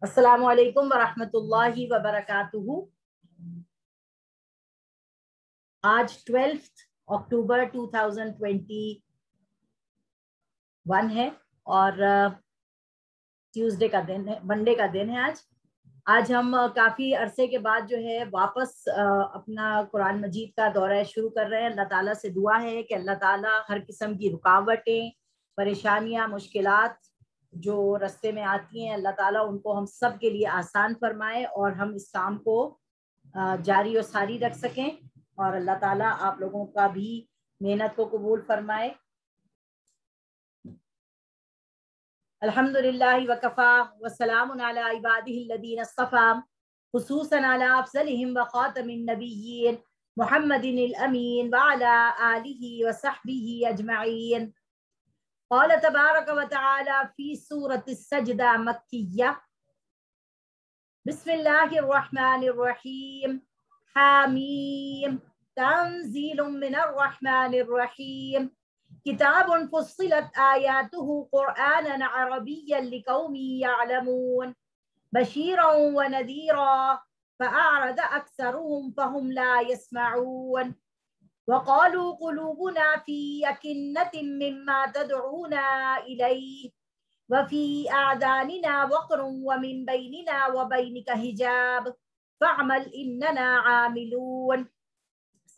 السلام علیکم ورحمۃ اللہ وبرکاتہ۔ آج 12 اکتوبر 2021 ہے اور ٹیوزڈے کا دن ہے، منڈے کا دن ہے۔ آج ہم کافی عرصے کے بعد جو ہے واپس اپنا قرآن مجید کا دورہ شروع کر رہے ہیں۔ اللہ تعالیٰ سے دعا ہے کہ اللہ تعالیٰ ہر قسم کی رکاوٹیں، پریشانیاں، مشکلات جو رستے میں آتی ہیں، اللہ تعالیٰ ان کو ہم سب کے لیے آسان فرمائے اور ہم اس کام کو جاری و ساری رکھ سکیں، اور اللہ تعالیٰ آپ لوگوں کا بھی محنت کو قبول فرمائے۔ الحمدللہ وکفا وسلام علی عبادہ الذین اصطفیٰ، خصوصاً علی افضلہم وخاتم النبیین محمد الامین وعلی آلہ وصحبہ اجمعین۔ قال تبارک وتعالی فی سورة السجدہ مکیہ، بسم اللہ الرحمن الرحیم، حامیم تنزیل من الرحمن الرحیم، کتاب فصلت آیاتہ قرآنا عربیا لقوم یعلمون، بشیرا ونذیرا فأعرض أكثرهم فهم لا يسمعون، وقالوا قلوبنا في أكنة مما تدعونا إليه وفي أعذاننا وقر ومن بيننا وبينك حجاب فاعمل إننا عاملون۔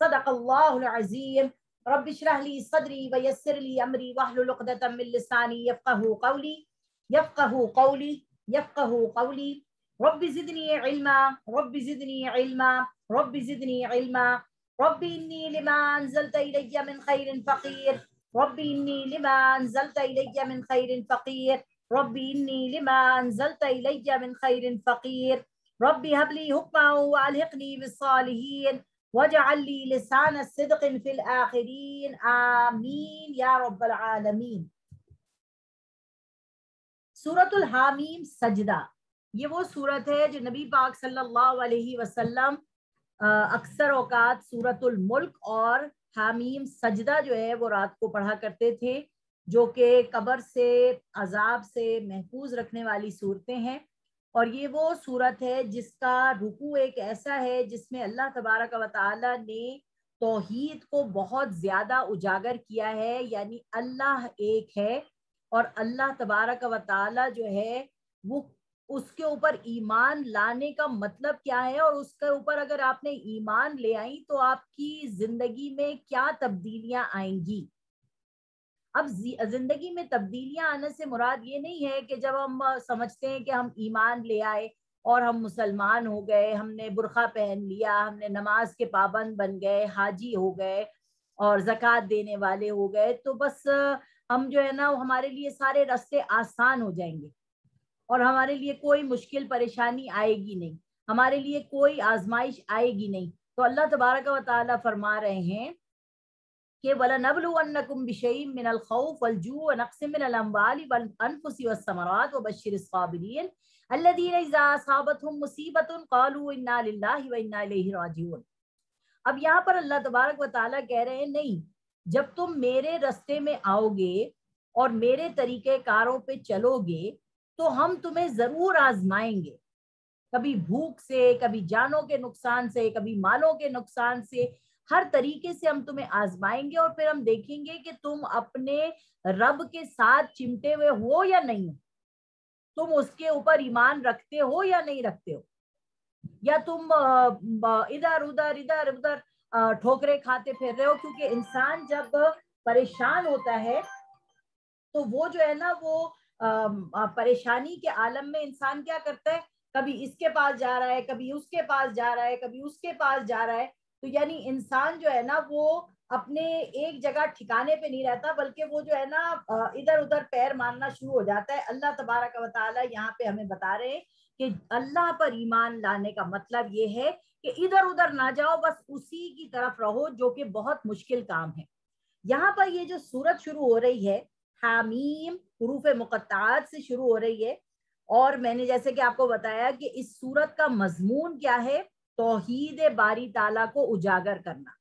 صدق الله العظيم۔ رب اشرح لي صدري ويسر لي أمري واحلل عقدة من لساني يفقهوا قولي رب زدني علما رب زدني علما رب زدني علما رب إني لما أنزلت إلي من خير فقير رب إني لما أنزلت إلي من خير فقير رب إني لما أنزلت إلي من خير فقير رب هب لي حكما وألحقني بالصالحين واجعل لي لسان صدق في الآخرين آمین یا رب العالمین۔ سورۃ الحامیم سجدہ، یہ وہ سورت ہے جو نبی پاک صلی اللہ علیہ وسلم اکثر اوقات سورۃ الملک اور حامیم سجدہ جو ہے وہ رات کو پڑھا کرتے تھے، جو کہ قبر سے، عذاب سے محفوظ رکھنے والی صورتیں ہیں۔ اور یہ وہ صورت ہے جس کا رکوع ایک ایسا ہے جس میں اللہ تبارک و تعالی نے توحید کو بہت زیادہ اجاگر کیا ہے، یعنی اللہ ایک ہے اور اللہ تبارک و تعالی جو ہے وہ اس کے اوپر ایمان لانے کا مطلب کیا ہے، اور اس کے اوپر اگر آپ نے ایمان لے آئیں تو آپ کی زندگی میں کیا تبدیلیاں آئیں گی۔ اب زندگی میں تبدیلیاں آنے سے مراد یہ نہیں ہے کہ جب ہم سمجھتے ہیں کہ ہم ایمان لے آئے اور ہم مسلمان ہو گئے، ہم نے برقع پہن لیا، ہم نے نماز کے پابند بن گئے، حاجی ہو گئے اور زکوٰۃ دینے والے ہو گئے، تو بس ہم جو ہے نا ہمارے لیے سارے راستے آسان ہو جائیں گے اور ہمارے لیے کوئی مشکل پریشانی آئے گی نہیں، ہمارے لیے کوئی آزمائش آئے گی نہیں۔ تو اللہ تبارک و تعالیٰ فرما رہے ہیں کہ وَلَنَبْلُوَنَّكُمْ بِشَيْءٍ مِّنَ الْخَوْفِ وَالْجُوعِ وَنَقْصٍ مِّنَ الْأَمْوَالِ وَالْأَنفُسِ وَالثَّمَرَاتِ وَبَشِّرِ الصَّابِرِينَ الَّذِينَ إِذَا أَصَابَتْهُمْ مُصِيبَةٌ قَالُوا إِنَّا لِلَّهِ وَإِنَّا إِلَيْهِ راجعون۔ اب یہاں پر اللہ تبارک و تعالیٰ کہہ رہے ہیں نہیں، جب تم میرے رستے میں آؤ گے اور میرے طریقہ کاروں پہ چلو گے تو ہم تمہیں ضرور آزمائیں گے، کبھی بھوک سے، کبھی جانوں کے نقصان سے، کبھی مالوں کے نقصان سے، ہر طریقے سے ہم تمہیں آزمائیں گے، اور پھر ہم دیکھیں گے کہ تم اپنے رب کے ساتھ چمٹے ہوئے ہو یا نہیں، تم اس کے اوپر ایمان رکھتے ہو یا نہیں رکھتے ہو، یا تم ادھر ادھر ٹھوکرے کھاتے پھر رہے ہو۔ کیونکہ انسان جب پریشان ہوتا ہے تو وہ جو ہے نا وہ پریشانی کے عالم میں انسان کیا کرتا ہے، کبھی اس کے پاس جا رہا ہے، کبھی اس کے پاس جا رہا ہے، کبھی اس کے پاس جا رہا ہے، تو یعنی انسان جو ہے نا وہ اپنے ایک جگہ ٹھکانے پہ نہیں رہتا، بلکہ وہ جو ہے نا ادھر ادھر پیر مارنا شروع ہو جاتا ہے۔ اللہ تبارک و تعالیٰ یہاں پہ ہمیں بتا رہے ہیں کہ اللہ پر ایمان لانے کا مطلب یہ ہے کہ ادھر ادھر نہ جاؤ، بس اسی کی طرف رہو، جو کہ بہت مشکل کام ہے۔ یہاں پر یہ جو سورت شروع ہو رہی ہے حامیم حروف مقطعات سے شروع ہو رہی ہے، اور میں نے جیسے کہ آپ کو بتایا کہ اس سورت کا مضمون کیا ہے، توحید باری تعالیٰ کو اجاگر کرنا۔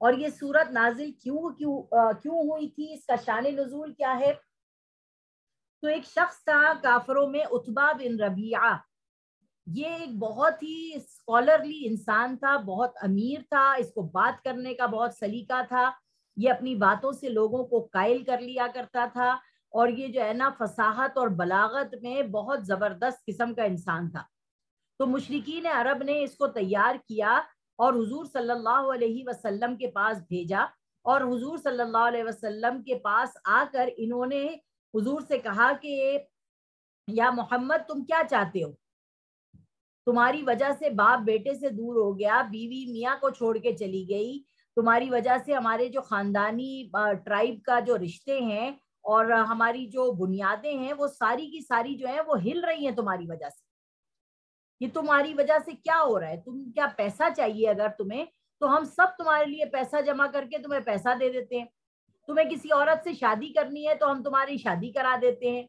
اور یہ سورت نازل کیوں ہوئی تھی، اس کا شان نزول کیا ہے؟ تو ایک شخص تھا کافروں میں، عتبہ بن ربیعہ، یہ ایک بہت ہی اسکالرلی انسان تھا، بہت امیر تھا، اس کو بات کرنے کا بہت سلیقہ تھا، یہ اپنی باتوں سے لوگوں کو قائل کر لیا کرتا تھا، اور یہ جو ہے نا فصاحت اور بلاغت میں بہت زبردست قسم کا انسان تھا۔ تو مشرکین عرب نے اس کو تیار کیا اور حضور صلی اللہ علیہ وسلم کے پاس بھیجا، اور حضور صلی اللہ علیہ وسلم کے پاس آ کر انہوں نے حضور سے کہا کہ یا محمد تم کیا چاہتے ہو؟ تمہاری وجہ سے باپ بیٹے سے دور ہو گیا، بیوی میاں کو چھوڑ کے چلی گئی، تمہاری وجہ سے ہمارے جو خاندانی ٹرائب کا جو رشتے ہیں اور ہماری جو بنیادیں ہیں وہ ساری کی ساری جو ہیں وہ ہل رہی ہیں تمہاری وجہ سے۔ یہ تمہاری وجہ سے کیا ہو رہا ہے؟ تم کیا پیسہ چاہیے اگر تمہیں، تو ہم سب تمہارے لیے پیسہ جمع کر کے تمہیں پیسہ دے دیتے ہیں، تمہیں کسی عورت سے شادی کرنی ہے تو ہم تمہاری شادی کرا دیتے ہیں،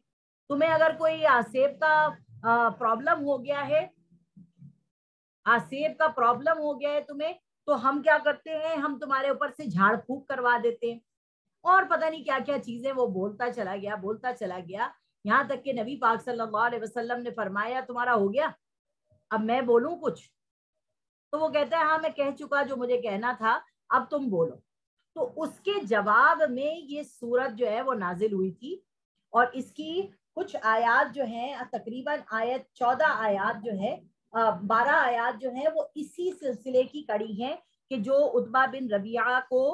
تمہیں اگر کوئی آسیب کا پرابلم ہو گیا ہے، آسیب کا پرابلم ہو گیا ہے تمہیں، تو ہم کیا کرتے ہیں، ہم تمہارے اوپر سے جھاڑ پھونک کروا دیتے ہیں، اور پتہ نہیں کیا کیا چیزیں وہ بولتا چلا گیا بولتا چلا گیا، یہاں تک کہ نبی پاک صلی اللہ علیہ وسلم نے فرمایا تمہارا ہو گیا، اب میں بولوں کچھ؟ تو وہ کہتا ہے ہاں میں کہہ چکا جو مجھے کہنا تھا، اب تم بولو۔ تو اس کے جواب میں یہ سورت جو ہے وہ نازل ہوئی تھی، اور اس کی کچھ آیات جو ہیں تقریباً آیت 14 آیات جو ہے 12 آیات جو ہیں وہ اسی سلسلے کی کڑی ہیں کہ جو عتبہ بن ربیعہ کو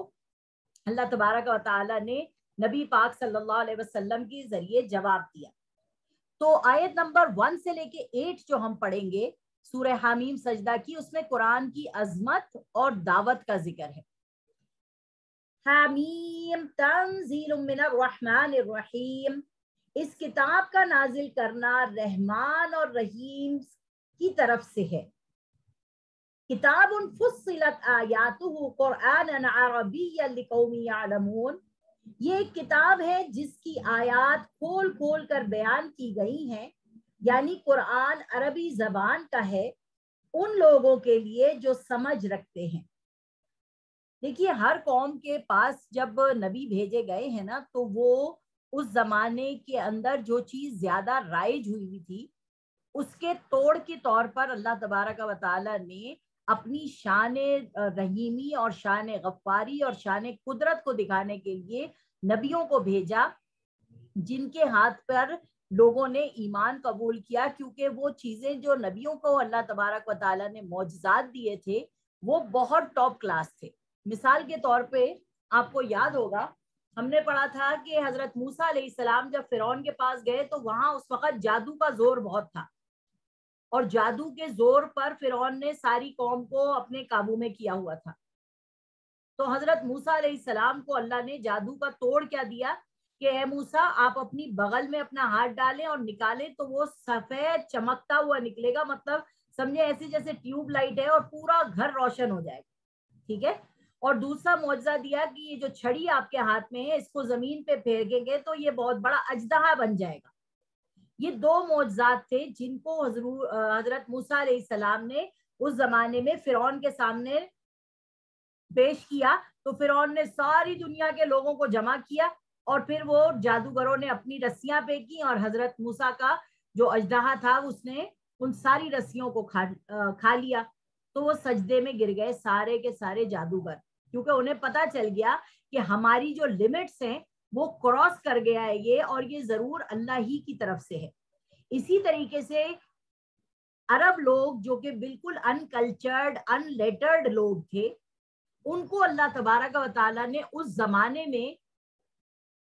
اللہ تبارک و تعالی نے نبی پاک صلی اللہ علیہ وسلم کے ذریعے جواب دیا۔ تو آیت نمبر 1 سے لے کے 8 جو ہم پڑھیں گے سورہ حامیم سجدہ کی، اس میں قرآن کی عظمت اور دعوت کا ذکر ہے۔ حامیم تنزیل من الرحمن الرحیم، اس کتاب کا نازل کرنا رحمان اور رحیم کی طرف سے ہے۔ کتاب فصلت آیاتہ قرآنا عربیا لقوم یعلمون، یہ ایک کتاب ہے جس کی آیات کھول کھول کر بیان کی گئی ہیں، یعنی قرآن عربی زبان کا ہے ان لوگوں کے لیے جو سمجھ رکھتے ہیں۔ دیکھیے ہر قوم کے پاس جب نبی بھیجے گئے ہیں نا، تو وہ اس زمانے کے اندر جو چیز زیادہ رائج ہوئی تھی اس کے توڑ کے طور پر اللہ تبارک و تعالی نے اپنی شان رحیمی اور شان غفاری اور شان قدرت کو دکھانے کے لیے نبیوں کو بھیجا، جن کے ہاتھ پر لوگوں نے ایمان قبول کیا، کیونکہ وہ چیزیں جو نبیوں کو اللہ تبارک و تعالی نے معجزات دیے تھے وہ بہت ٹاپ کلاس تھے۔ مثال کے طور پہ آپ کو یاد ہوگا ہم نے پڑھا تھا کہ حضرت موسیٰ علیہ السلام جب فرعون کے پاس گئے تو وہاں اس وقت جادو کا زور بہت تھا، اور جادو کے زور پر فرعون نے ساری قوم کو اپنے قابو میں کیا ہوا تھا۔ تو حضرت موسیٰ علیہ السلام کو اللہ نے جادو کا توڑ کیا دیا کہ اے موسیٰ آپ اپنی بغل میں اپنا ہاتھ ڈالیں اور نکالیں تو وہ سفید چمکتا ہوا نکلے گا، مطلب سمجھے ایسے جیسے ٹیوب لائٹ ہے اور پورا گھر روشن ہو جائے گا، ٹھیک ہے۔ اور دوسرا معجزہ دیا کہ یہ جو چھڑی آپ کے ہاتھ میں ہے اس کو زمین پہ پھینکیں گے تو یہ بہت بڑا اژدہا بن جائے گا۔ یہ دو معجزات تھے جن کو حضرت موسیٰ علیہ السلام نے اس زمانے میں فرعون کے سامنے پیش کیا، تو فرعون نے ساری دنیا کے لوگوں کو جمع کیا، اور پھر وہ جادوگروں نے اپنی رسیاں پھینکی اور حضرت موسیٰ کا جو اژدہا تھا اس نے ان ساری رسیوں کو کھا لیا، تو وہ سجدے میں گر گئے سارے کے سارے جادوگر، کیونکہ انہیں پتا چل گیا کہ ہماری جو لمٹس ہیں وہ کراس کر گیا ہے یہ، اور یہ ضرور اللہ ہی کی طرف سے ہے۔ اسی طریقے سے عرب لوگ جو کہ بالکل انکلچرڈ ان لیٹرڈ لوگ تھے، ان کو اللہ تبارک و تعالیٰ نے اس زمانے میں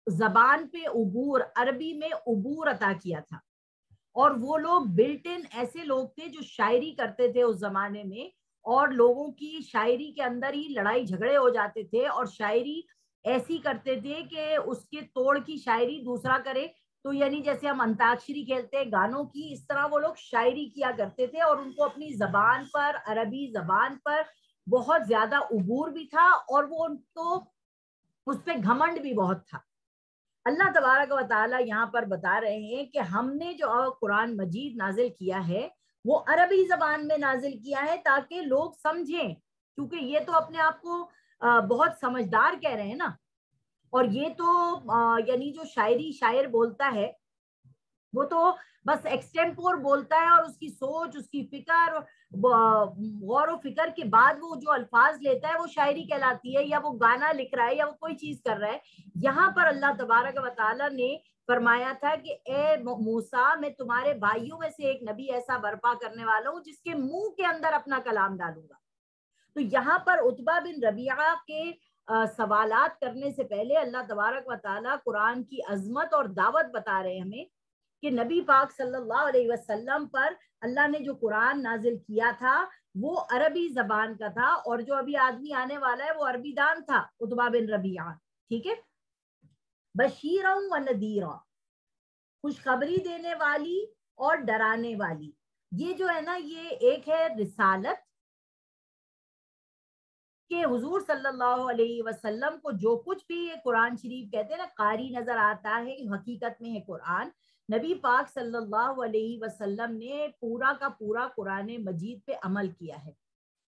زبان پہ عبور، عربی میں عبور عطا کیا تھا، اور وہ لوگ بلٹ ان ایسے لوگ تھے جو شاعری کرتے تھے اس زمانے میں، اور لوگوں کی شاعری کے اندر ہی لڑائی جھگڑے ہو جاتے تھے، اور شاعری ایسی کرتے تھے کہ اس کے توڑ کی شاعری دوسرا کرے، تو یعنی جیسے ہم انتاکشری کھیلتے ہیں گانوں کی، اس طرح وہ لوگ شاعری کیا کرتے تھے، اور ان کو اپنی زبان پر، عربی زبان پر بہت زیادہ عبور بھی تھا، اور وہ ان کو اس پہ گھمنڈ بھی بہت تھا۔ اللہ تبارک و تعالیٰ یہاں پر بتا رہے ہیں کہ ہم نے جو قرآن مجید نازل کیا ہے وہ عربی زبان میں نازل کیا ہے تاکہ لوگ سمجھیں، کیونکہ یہ تو اپنے آپ کو بہت سمجھدار کہہ رہے ہیں نا، اور یہ تو یعنی جو شاعری شاعر بولتا ہے وہ تو بس ایکسٹمپور بولتا ہے، اور اس کی سوچ، اس کی فکر، غور و فکر کے بعد وہ جو الفاظ لیتا ہے وہ شاعری کہلاتی ہے، یا وہ گانا لکھ رہا ہے، یا وہ کوئی چیز کر رہا ہے۔ یہاں پر اللہ تبارک و تعالیٰ نے فرمایا تھا کہ اے موسیٰ، میں تمہارے بھائیوں میں سے ایک نبی ایسا برپا کرنے والا ہوں جس کے منہ کے اندر اپنا کلام ڈالوں گا۔ تو یہاں پر عتبہ بن ربیعہ کے سوالات کرنے سے پہلے اللہ تبارک و تعالیٰ قرآن کی عظمت اور دعوت بتا رہے ہیں ہمیں کہ نبی پاک صلی اللہ علیہ وسلم پر اللہ نے جو قرآن نازل کیا تھا وہ عربی زبان کا تھا، اور جو ابھی آدمی آنے والا ہے وہ عربی دان تھا، عتبہ بن ربیعہ، ٹھیک ہے۔ بشیرا و نذیرا، خوشخبری دینے والی اور ڈرانے والی۔ یہ جو ہے نا، یہ ایک ہے رسالت کہ حضور صلی اللہ علیہ وسلم کو جو کچھ بھی یہ قرآن شریف کہتے ہیں نا قاری نظر آتا ہے، حقیقت میں ہے قرآن۔ نبی پاک صلی اللہ علیہ وسلم نے پورا کا پورا قرآن مجید پہ عمل کیا ہے۔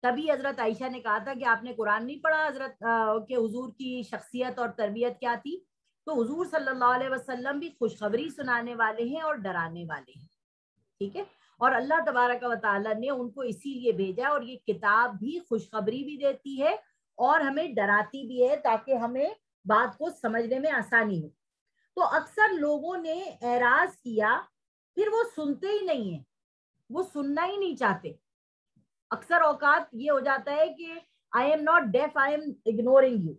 تبھی حضرت عائشہ نے کہا تھا کہ آپ نے قرآن نہیں پڑھا حضرت، کہ حضور کی شخصیت اور تربیت کیا تھی؟ تو حضور صلی اللہ علیہ وسلم بھی خوشخبری سنانے والے ہیں اور ڈرانے والے ہیں، ٹھیک ہے۔ اور اللہ تبارک و تعالیٰ نے ان کو اسی لیے بھیجا، اور یہ کتاب بھی خوشخبری بھی دیتی ہے اور ہمیں ڈراتی بھی ہے تاکہ ہمیں بات کو سمجھنے میں آسانی ہو۔ تو اکثر لوگوں نے اعراض کیا، پھر وہ سنتے ہی نہیں ہیں، وہ سننا ہی نہیں چاہتے۔ اکثر اوقات یہ ہو جاتا ہے کہ I am not deaf, I am ignoring you.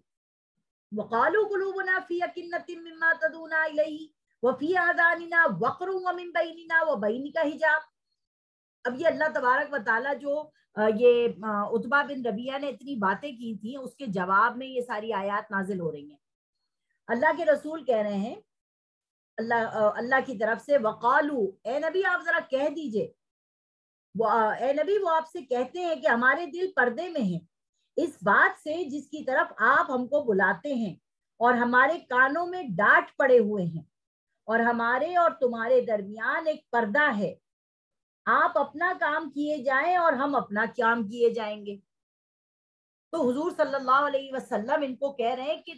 وَقَالُوا قُلُوبُنَا فِي أَكِنَّةٍ مِّمَّا تَدْعُونَا إِلَيْهِ وَفِي آذَانِنَا وَقْرٌ وَمِن بَيْنِنَا وَبَيْنِكَ حِجَابٌ۔ اب یہ اللہ تبارک و تعالیٰ جو یہ عتبہ بن ربیعہ نے اتنی باتیں کی تھیں، اس کے جواب میں یہ ساری آیات نازل ہو رہی ہیں۔ اللہ کے رسول کہہ رہے ہیں اللہ کی طرف سے، وقالو، اے نبی آپ ذرا کہہ دیجئے، اے نبی وہ آپ سے کہتے ہیں کہ ہمارے دل پردے میں ہیں اس بات سے جس کی طرف آپ ہم کو بلاتے ہیں، اور ہمارے کانوں میں ڈانٹ پڑے ہوئے ہیں، اور ہمارے اور تمہارے درمیان ایک پردہ ہے، آپ اپنا کام کیے جائیں اور ہم اپنا کام کیے جائیں گے۔ تو حضور صلی اللہ علیہ وسلم ان کو کہہ رہے ہیں کہ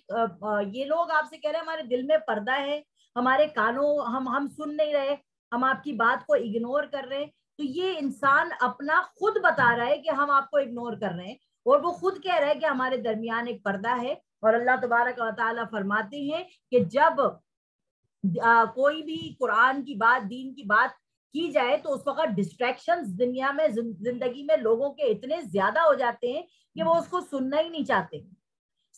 یہ لوگ آپ سے کہہ رہے ہیں ہمارے دل میں پردہ ہے، ہمارے کانوں ہم سن نہیں رہے، ہم آپ کی بات کو اگنور کر رہے ہیں۔ تو یہ انسان اپنا خود بتا رہا ہے کہ ہم آپ کو اگنور کر رہے ہیں، اور وہ خود کہہ رہا ہے کہ ہمارے درمیان ایک پردہ ہے۔ اور اللہ تبارک و تعالیٰ فرماتے ہیں کہ جب کوئی بھی قرآن کی بات، دین کی بات کی جائے تو اس وقت ڈسٹریکشنز دنیا میں، زندگی میں لوگوں کے اتنے زیادہ ہو جاتے ہیں کہ وہ اس کو سننا ہی نہیں چاہتے،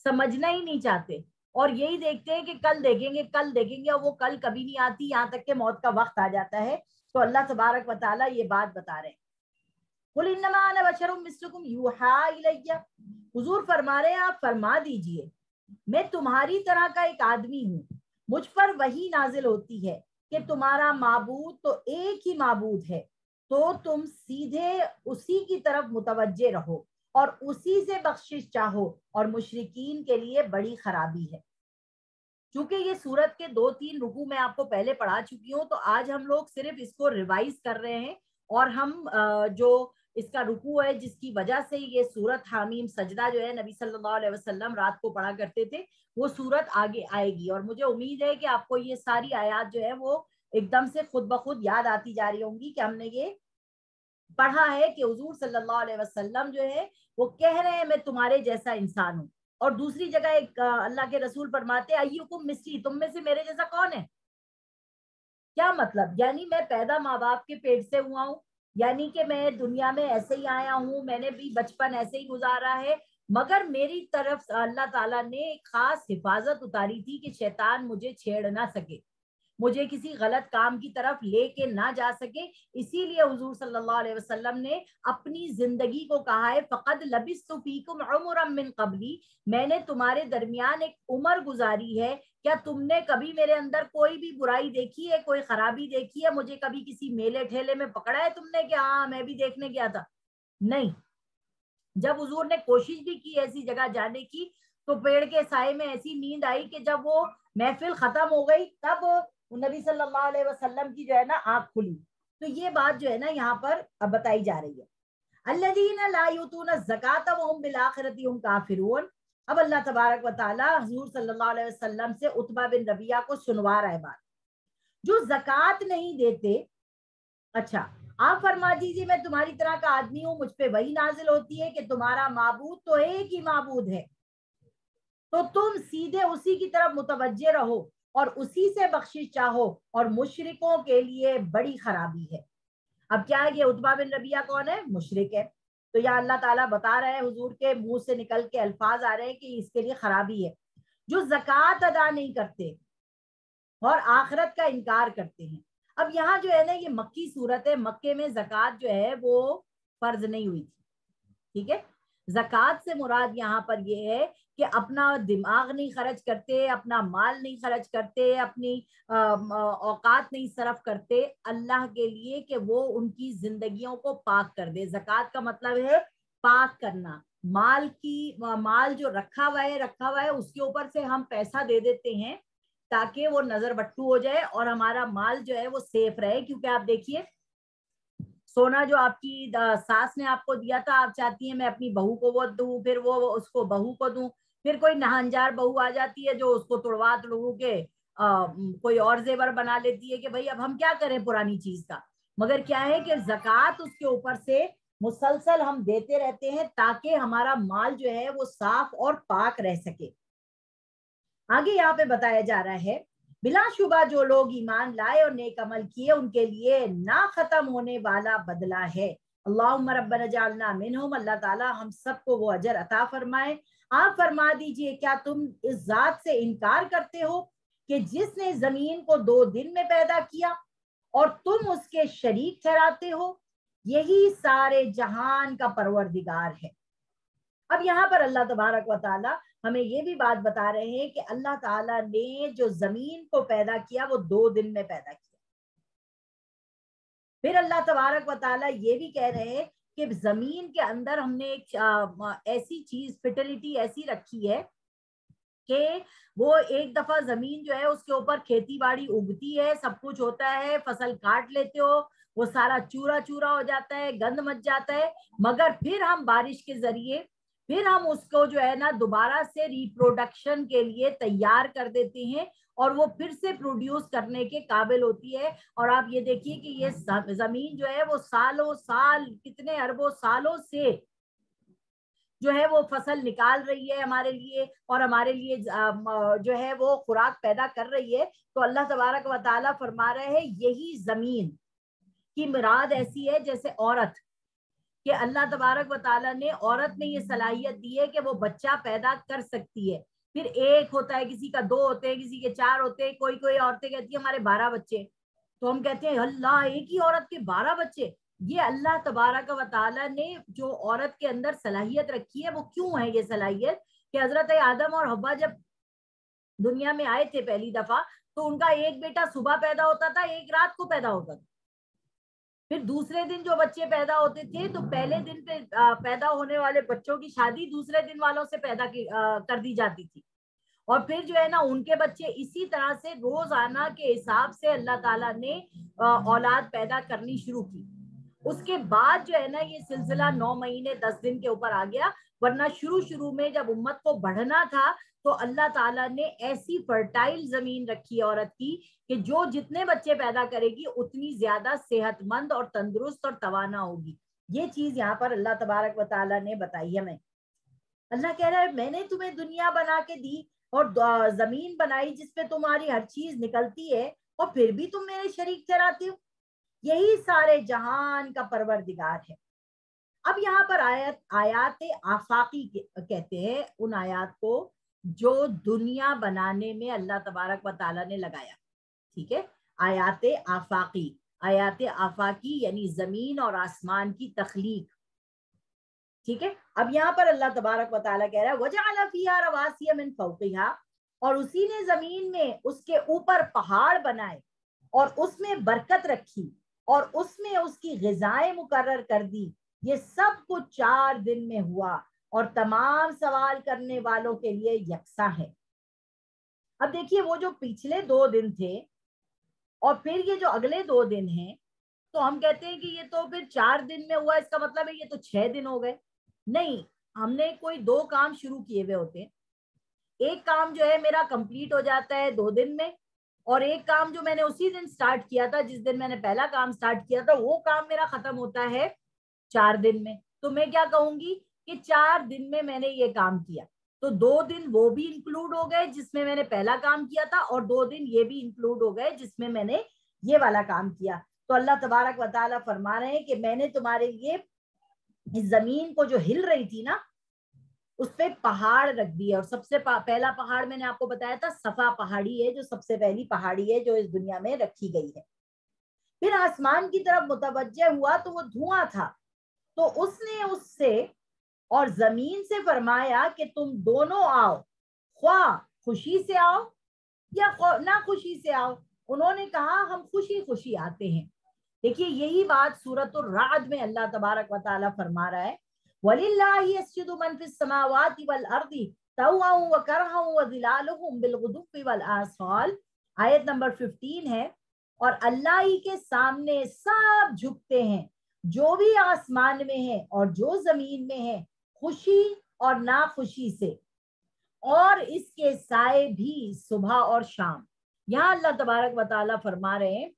سمجھنا ہی نہیں چاہتے، اور یہی دیکھتے ہیں کہ کل دیکھیں گے، کل دیکھیں گے، اور وہ کل کبھی نہیں آتی، یہاں تک کہ موت کا وقت آ جاتا ہے۔ تو اللہ تبارک و تعالیٰ یہ بات بتا رہے ہیں، قُلْ إِنَّمَا أَنَا بَشَرٌ مِثْلُكُمْ يُوحَىٰ إِلَيَّ، حضور فرما رہے ہیں آپ فرما دیجئے میں تمہاری طرح کا ایک آدمی ہوں، مجھ پر وحی نازل ہوتی ہے کہ تمہارا معبود تو ایک ہی معبود ہے، تو تم سیدھے اسی کی طرف متوجہ رہو اور اسی سے بخشش چاہو، اور مشرکین کے لیے بڑی خرابی ہے۔ چونکہ یہ سورت کے 2-3 رکوع میں آپ کو پہلے پڑھا چکی ہوں، تو آج ہم لوگ صرف اس کو ریوائز کر رہے ہیں، اور ہم جو اس کا رکوع ہے جس کی وجہ سے یہ سورت حامیم سجدہ جو ہے نبی صلی اللہ علیہ وسلم رات کو پڑھا کرتے تھے، وہ سورت آگے آئے گی، اور مجھے امید ہے کہ آپ کو یہ ساری آیات جو ہے وہ ایک دم سے خود بخود یاد آتی جا رہی ہوں گی کہ ہم نے یہ پڑھا ہے کہ حضور صلی اللہ علیہ وسلم جو ہے وہ کہہ رہے ہیں میں تمہارے جیسا انسان ہوں۔ اور دوسری جگہ ایک اللہ کے رسول فرماتے ہیں ایکم مثلی، تم میں سے میرے جیسا کون ہے؟ کیا مطلب؟ یعنی میں پیدا ماں باپ کے پیٹ سے ہوا ہوں، یعنی کہ میں دنیا میں ایسے ہی آیا ہوں، میں نے بھی بچپن ایسے ہی گزارا ہے، مگر میری طرف اللہ تعالیٰ نے ایک خاص حفاظت اتاری تھی کہ شیطان مجھے چھیڑ نہ سکے، مجھے کسی غلط کام کی طرف لے کے نہ جا سکے۔ اسی لیے حضور صلی اللہ علیہ وسلم نے اپنی زندگی کو کہا ہے فَقَدْ لَبِثْتُ فِيكُمْ عُمُرًا مِّن قَبْلِي، میں نے تمہارے درمیان ایک عمر گزاری ہے، کیا تم نے کبھی میرے اندر کوئی بھی برائی دیکھی ہے، کوئی خرابی دیکھی ہے؟ مجھے کبھی کسی میلے ٹھیلے میں پکڑا ہے تم نے کہ ہاں میں بھی دیکھنے گیا تھا؟ نہیں۔ جب حضور نے کوشش بھی کی ایسی جگہ جانے کی تو پیڑ کے سائے میں ایسی نیند آئی کہ جب وہ محفل ختم ہو گئی تب نبی صلی اللہ علیہ وسلم کی جو ہے نا آنکھ کھلی۔ تو یہ بات جو ہے نا یہاں پر بتائی جا رہی ہے، الذین لا یؤتون الزکاۃ وهم بالآخرۃ هم کافرون۔ اب اللہ تبارک و تعالی حضور صلی اللہ علیہ وسلم سے عتبہ بن ربیعہ کو سنوا رہا ہے بات، جو زکات نہیں دیتے. اچھا آپ فرما دیجیے میں تمہاری طرح کا آدمی ہوں, مجھ پہ وہی نازل ہوتی ہے کہ تمہارا معبود تو ایک ہی معبود ہے, تو تم سیدھے اسی کی طرف متوجہ رہو اور اسی سے بخشش چاہو, اور مشرکوں کے لیے بڑی خرابی ہے. اب کیا ہے, یہ عتبہ بن ربیعہ کون ہے؟ مشرک ہے. تو یا اللہ تعالیٰ بتا رہے ہیں, حضور کے منہ سے نکل کے الفاظ آ رہے ہیں کہ اس کے لیے خرابی ہے. جو زکوٰۃ ادا نہیں کرتے اور آخرت کا انکار کرتے ہیں. اب یہاں جو ہے نا یہ مکی صورت ہے, مکے میں زکوٰۃ جو ہے وہ فرض نہیں ہوئی تھی. ٹھیک ہے, زکوٰۃ سے مراد یہاں پر یہ ہے کہ اپنا دماغ نہیں خرچ کرتے, اپنا مال نہیں خرچ کرتے, اپنی اوقات نہیں صرف کرتے اللہ کے لیے کہ وہ ان کی زندگیوں کو پاک کر دے. زکوٰۃ کا مطلب ہے پاک کرنا. مال جو رکھا ہوا ہے اس کے اوپر سے ہم پیسہ دے دیتے ہیں تاکہ وہ نظر بٹو ہو جائے اور ہمارا مال جو ہے وہ سیف رہے. کیونکہ آپ دیکھیے سونا جو آپ کی ساس نے آپ کو دیا تھا, آپ چاہتی ہیں میں اپنی بہو کو وہ دوں, پھر وہ اس کو بہو کو دوں, پھر کوئی نہنجار بہو آ جاتی ہے جو اس کو توڑوا کے کوئی اور زیور بنا لیتی ہے کہ بھائی اب ہم کیا کریں پرانی چیز کا. مگر کیا ہے کہ زکوٰۃ اس کے اوپر سے مسلسل ہم دیتے رہتے ہیں تاکہ ہمارا مال جو ہے وہ صاف اور پاک رہ سکے. آگے یہاں پہ بتایا جا رہا ہے بلا شبہ جو لوگ ایمان لائے اور نیک عمل کیے ان کے لیے نہ ختم ہونے والا بدلہ ہے. اللہم ربنا جعلنا منہم, اللہ تعالی ہم سب کو وہ اجر عطا فرمائے. آپ فرما دیجئے کیا تم اس ذات سے انکار کرتے ہو کہ جس نے زمین کو 2 دن میں پیدا کیا اور تم اس کے شریک ٹھہراتے ہو, یہی سارے جہان کا پروردگار ہے. اب یہاں پر اللہ تبارک و تعالی ہمیں یہ بھی بات بتا رہے ہیں کہ اللہ تعالیٰ نے جو زمین کو پیدا کیا وہ 2 دن میں پیدا کیا. پھر اللہ تبارک و تعالیٰ یہ بھی کہہ رہے ہیں کہ زمین کے اندر ہم نے ایک ایسی چیز فرٹیلٹی ایسی رکھی ہے کہ وہ ایک دفعہ زمین جو ہے اس کے اوپر کھیتی باڑی اگتی ہے, سب کچھ ہوتا ہے, فصل کاٹ لیتے ہو, وہ سارا چورا چورا ہو جاتا ہے, گند مچ جاتا ہے, مگر پھر ہم بارش کے ذریعے پھر ہم اس کو جو ہے نا دوبارہ سے ریپروڈکشن کے لیے تیار کر دیتے ہیں اور وہ پھر سے پروڈیوس کرنے کے قابل ہوتی ہے. اور آپ یہ دیکھیے کہ یہ زمین جو ہے وہ سالوں سال کتنے اربوں سالوں سے جو ہے وہ فصل نکال رہی ہے ہمارے لیے اور ہمارے لیے جو ہے وہ خوراک پیدا کر رہی ہے. تو اللہ تبارک و تعالیٰ فرما رہے ہیں یہی زمین کی مراد ایسی ہے جیسے عورت, کہ اللہ تبارک و تعالیٰ نے عورت میں یہ صلاحیت دی ہے کہ وہ بچہ پیدا کر سکتی ہے. پھر ایک ہوتا ہے, کسی کا 2 ہوتے ہیں, کسی کے 4 ہوتے ہیں, کوئی عورتیں کہتی ہیں ہمارے 12 بچے. تو ہم کہتے ہیں اللہ ایک ہی عورت کے 12 بچے. یہ اللہ تبارک و تعالیٰ نے جو عورت کے اندر صلاحیت رکھی ہے وہ کیوں ہے یہ صلاحیت کہ حضرت آدم اور حوا جب دنیا میں آئے تھے پہلی دفعہ تو ان کا ایک بیٹا صبح پیدا ہوتا تھا, ایک رات کو پیدا ہوتا تھا. پھر دوسرے دن جو بچے پیدا ہوتے تھے تو پہلے دن پہ پیدا ہونے والے بچوں کی شادی دوسرے دن والوں سے پیدا کر دی جاتی تھی, اور پھر جو ہے نا ان کے بچے اسی طرح سے روزانہ کے حساب سے اللہ تعالیٰ نے اولاد پیدا کرنی شروع کی. اس کے بعد جو ہے نا یہ سلسلہ 9 مہینے 10 دن کے اوپر آ گیا, ورنہ شروع میں جب امت کو بڑھنا تھا تو اللہ تعالیٰ نے ایسی فرٹائل زمین رکھی عورت کی کہ جو جتنے بچے پیدا کرے گی اتنی زیادہ صحت مند اور تندرست اور توانا ہوگی. یہ چیز یہاں پر اللہ تبارک و تعالیٰ نے بتائی ہمیں. اللہ کہہ رہا ہے میں نے تمہیں دنیا بنا کے دی اور زمین بنائی جس پہ تمہاری ہر چیز نکلتی ہے, اور پھر بھی تم میرے شریک ٹھہراتے ہو, یہی سارے جہان کا پروردگار ہے. اب یہاں پر آیات آفاقی کہتے ہیں ان آیات کو جو دنیا بنانے میں اللہ تبارک و تعالیٰ نے لگایا. ٹھیک ہے, آیات آفاقی یعنی زمین اور آسمان کی تخلیق. ٹھیک ہے, اب یہاں پر اللہ تبارک و تعالیٰ کہہ رہا ہے وَجَعَلَ فِيهَا رَوَاسِيَ مِن فَوْقِهَا, اور اسی نے زمین میں اس کے اوپر پہاڑ بنائے اور اس میں برکت رکھی اور اس میں اس کی غذائیں مقرر کر دی. یہ سب کچھ 4 دن میں ہوا اور تمام سوال کرنے والوں کے لیے یکساں ہے. اب دیکھیے وہ جو پچھلے 2 دن تھے اور پھر یہ جو اگلے 2 دن ہیں تو ہم کہتے ہیں کہ یہ تو پھر 4 دن میں ہوا, اس کا مطلب ہے یہ تو 6 دن ہو گئے. نہیں, ہم نے کوئی 2 کام شروع کیے ہوئے ہوتے ہیں. ایک کام جو ہے میرا کمپلیٹ ہو جاتا ہے 2 دن میں اور ایک کام جو میں نے اسی دن سٹارٹ کیا تھا، جس دن میں نے پہلا کام سٹارٹ کیا تھا، وہ کام میرا ختم ہوتا ہے 4 دن میں. تو میں کیا کہوں گی کہ 4 دن میں نے یہ کام کیا. تو 2 دن وہ بھی انکلوڈ ہو گئے جس میں نے پہلا کام کیا تھا، اور 2 دن یہ بھی انکلوڈ ہو گئے جس میں نے یہ والا کام کیا. تو اللہ تبارک و تعالیٰ فرما رہے ہیں کہ میں نے تمہارے لیے اس زمین کو جو ہل رہی تھی نا، اس پہ پہاڑ رکھ دیا. اور سب سے پہلا پہاڑ میں نے آپ کو بتایا تھا صفا پہاڑی ہے، جو سب سے پہلی پہاڑی ہے جو اس دنیا میں رکھی گئی ہے. پھر آسمان کی طرف متوجہ ہوا تو وہ دھواں تھا. تو اس نے اس سے اور زمین سے فرمایا کہ تم دونوں آؤ، خواہ خوشی سے آؤ یا نہ خوشی سے آؤ. انہوں نے کہا ہم خوشی خوشی آتے ہیں. دیکھیے یہی بات سورۃ الرعد میں اللہ تبارک و تعالیٰ فرما رہا ہے، وَلِلَّهِ يَسْجُدُ مَن فِي السَّمَاوَاتِ وَالْأَرْضِ طَوْعًا وَكَرْهًا وَظِلَالُهُم بِالْغُدُوِّ وَالْآصَالِ. آیت نمبر 15 ہے. اور اللہ ہی کے سامنے سب جھکتے ہیں، جو بھی آسمان میں ہے اور جو زمین میں ہے، خوشی اور ناخوشی سے، اور اس کے سائے بھی صبح اور شام. یہاں اللہ تبارک و تعالیٰ فرما رہے ہیں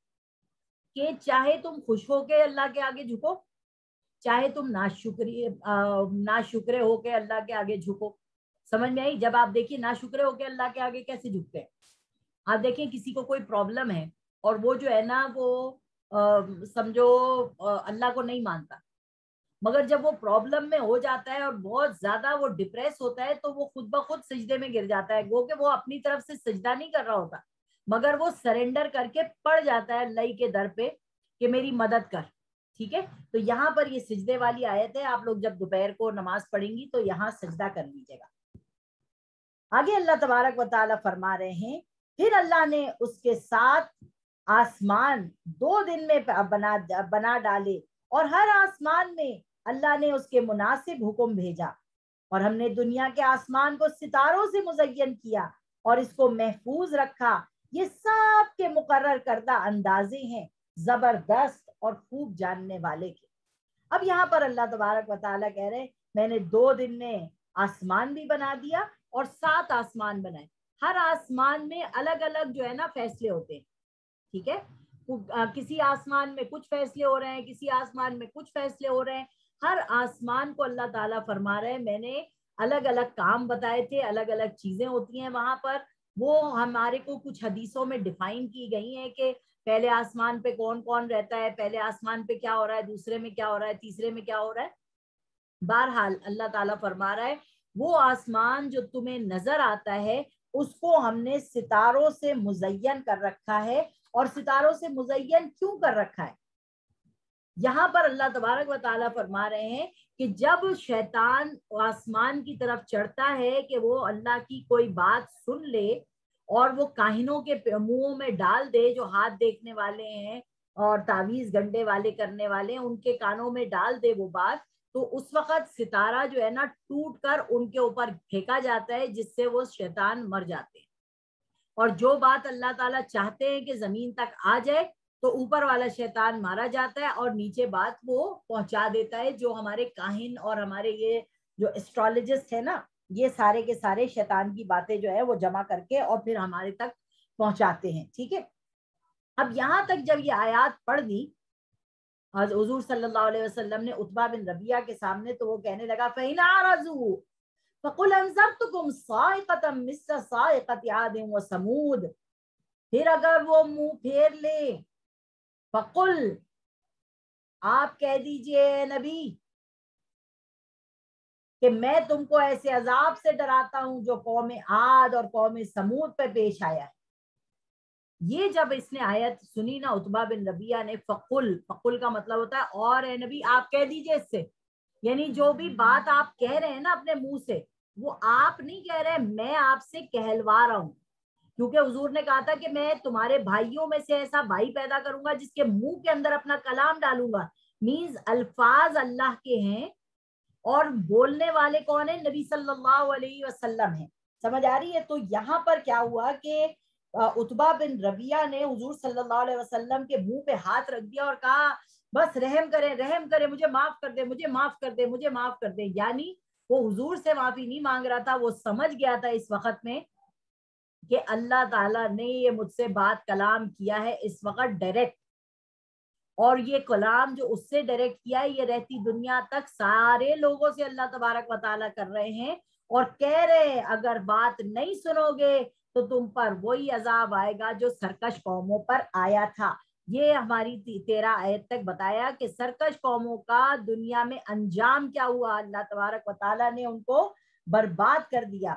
کہ چاہے تم خوش ہو کے اللہ کے آگے جھکو، چاہے تم ناشکرے ہو کے اللہ کے آگے جھکو. سمجھ میں آئی؟ جب آپ دیکھیے ناشکرے ہو کے اللہ کے آگے کیسے جھکتے ہیں. آپ دیکھیں کسی کو کوئی پرابلم ہے اور وہ جو ہے نا وہ سمجھو اللہ کو نہیں مانتا، مگر جب وہ پرابلم میں ہو جاتا ہے اور بہت زیادہ وہ ڈپریس ہوتا ہے تو وہ خود بخود سجدے میں گر جاتا ہے. وہ کہ وہ اپنی طرف سے سجدہ نہیں کر رہا ہوتا، مگر وہ سرنڈر کر کے پڑ جاتا ہے اللہ کے در پہ کہ میری مدد کر. ٹھیک ہے، تو یہاں پر یہ سجدے والی آیت ہے. آپ لوگ جب دوپہر کو نماز پڑھیں گی تو یہاں سجدہ کر لیجیے گا. آگے اللہ تبارک و تعالیٰ فرما رہے ہیں، پھر اللہ نے اس کے ساتھ آسمان 2 دن میں بنا ڈالے، اور ہر آسمان میں اللہ نے اس کے مناسب حکم بھیجا. اور ہم نے دنیا کے آسمان کو ستاروں سے مزین کیا اور اس کو محفوظ رکھا. یہ سب کے مقرر کردہ اندازے ہیں، زبردست اور خوب جاننے والے کے. اب یہاں پر اللہ تبارک و تعالیٰ کہہ رہے ہیں میں نے 2 دن میں آسمان بھی بنا دیا اور 7 آسمان بنائے. ہر آسمان میں الگ الگ جو ہے نا فیصلے ہوتے ہیں. ٹھیک ہے، کسی آسمان میں کچھ فیصلے ہو رہے ہیں، کسی آسمان میں کچھ فیصلے ہو رہے ہیں. ہر آسمان کو اللہ تعالیٰ فرما رہے ہیں میں نے الگ الگ کام بتائے تھے، الگ الگ چیزیں ہوتی ہیں وہاں پر. وہ ہمارے کو کچھ حدیثوں میں ڈیفائن کی گئی ہیں کہ پہلے آسمان پہ کون کون رہتا ہے، پہلے آسمان پہ کیا ہو رہا ہے، دوسرے میں کیا ہو رہا ہے، تیسرے میں کیا ہو رہا ہے. بہرحال اللہ تعالیٰ فرما رہا ہے وہ آسمان جو تمہیں نظر آتا ہے اس کو ہم نے ستاروں سے مزین کر رکھا ہے. اور ستاروں سے مزین کیوں کر رکھا ہے؟ یہاں پر اللہ تبارک و تعالیٰ فرما رہے ہیں کہ جب شیطان آسمان کی طرف چڑھتا ہے کہ وہ اللہ کی کوئی بات سن لے اور وہ کاہنوں کے منہوں میں ڈال دے، جو ہاتھ دیکھنے والے ہیں اور تعویذ گنڈے والے کرنے والے ہیں، ان کے کانوں میں ڈال دے وہ بات، تو اس وقت ستارہ جو ہے نا ٹوٹ کر ان کے اوپر پھینکا جاتا ہے، جس سے وہ شیطان مر جاتے ہیں. اور جو بات اللہ تعالیٰ چاہتے ہیں کہ زمین تک آ جائے تو اوپر والا شیطان مارا جاتا ہے اور نیچے بات وہ پہنچا دیتا ہے. جو ہمارے کاہن اور ہمارے یہ جو اسٹرالوجسٹ ہے نا، یہ سارے کے سارے شیطان کی باتیں جو ہے وہ جمع کر کے اور پھر ہمارے تک پہنچاتے ہیں. ٹھیک ہے، اب یہاں تک جب یہ آیات پڑھ دی حضور صلی اللہ علیہ وسلم نے عتبہ بن ربیعہ کے سامنے، تو وہ کہنے لگا فَإِنْ أَعْرَضُوا فَقُلْ أَنذَرْتُكُمْ صَاعِقَةً مِثْلَ صَاعِقَةِ عَادٍ وَثَمُودَ. پھر اگر وہ منہ پھیر لے، فَقُلْ آپ کہہ دیجئے نبی کہ میں تم کو ایسے عذاب سے ڈراتا ہوں جو قوم عاد اور قوم سمود پہ پیش آیا ہے. یہ جب اس نے آیت سنی نا عتبہ بن ربیعہ نے، فقل کا مطلب ہوتا ہے اور اے نبی آپ کہہ دیجئے اس سے، یعنی جو بھی بات آپ کہہ رہے ہیں نا اپنے منہ سے، وہ آپ نہیں کہہ رہے، میں آپ سے کہلوا رہا ہوں. کیونکہ حضور نے کہا تھا کہ میں تمہارے بھائیوں میں سے ایسا بھائی پیدا کروں گا جس کے منہ کے اندر اپنا کلام ڈالوں گا. مینز الفاظ اللہ کے ہیں اور بولنے والے کون ہیں؟ نبی صلی اللہ علیہ وسلم ہیں. سمجھ آ رہی ہے؟ تو یہاں پر کیا ہوا کہ عتبہ بن ربیعہ نے حضور صلی اللہ علیہ وسلم کے منہ پہ ہاتھ رکھ دیا اور کہا بس رحم کرے، مجھے معاف کر دے، مجھے معاف کر دے، مجھے معاف کر دے. یعنی وہ حضور سے معافی نہیں مانگ رہا تھا، وہ سمجھ گیا تھا اس وقت میں کہ اللہ تعالیٰ نے یہ مجھ سے بات کلام کیا ہے اس وقت ڈائریکٹ، اور یہ کلام جو اس سے ڈائریکٹ کیا ہے یہ رہتی دنیا تک سارے لوگوں سے اللہ تبارک و تعالیٰ کر رہے ہیں، اور کہہ رہے ہیں اگر بات نہیں سنو گے تو تم پر وہی عذاب آئے گا جو سرکش قوموں پر آیا تھا۔ یہ ہماری 13 آیت تک بتایا کہ سرکش قوموں کا دنیا میں انجام کیا ہوا، اللہ تبارک و تعالیٰ نے ان کو برباد کر دیا۔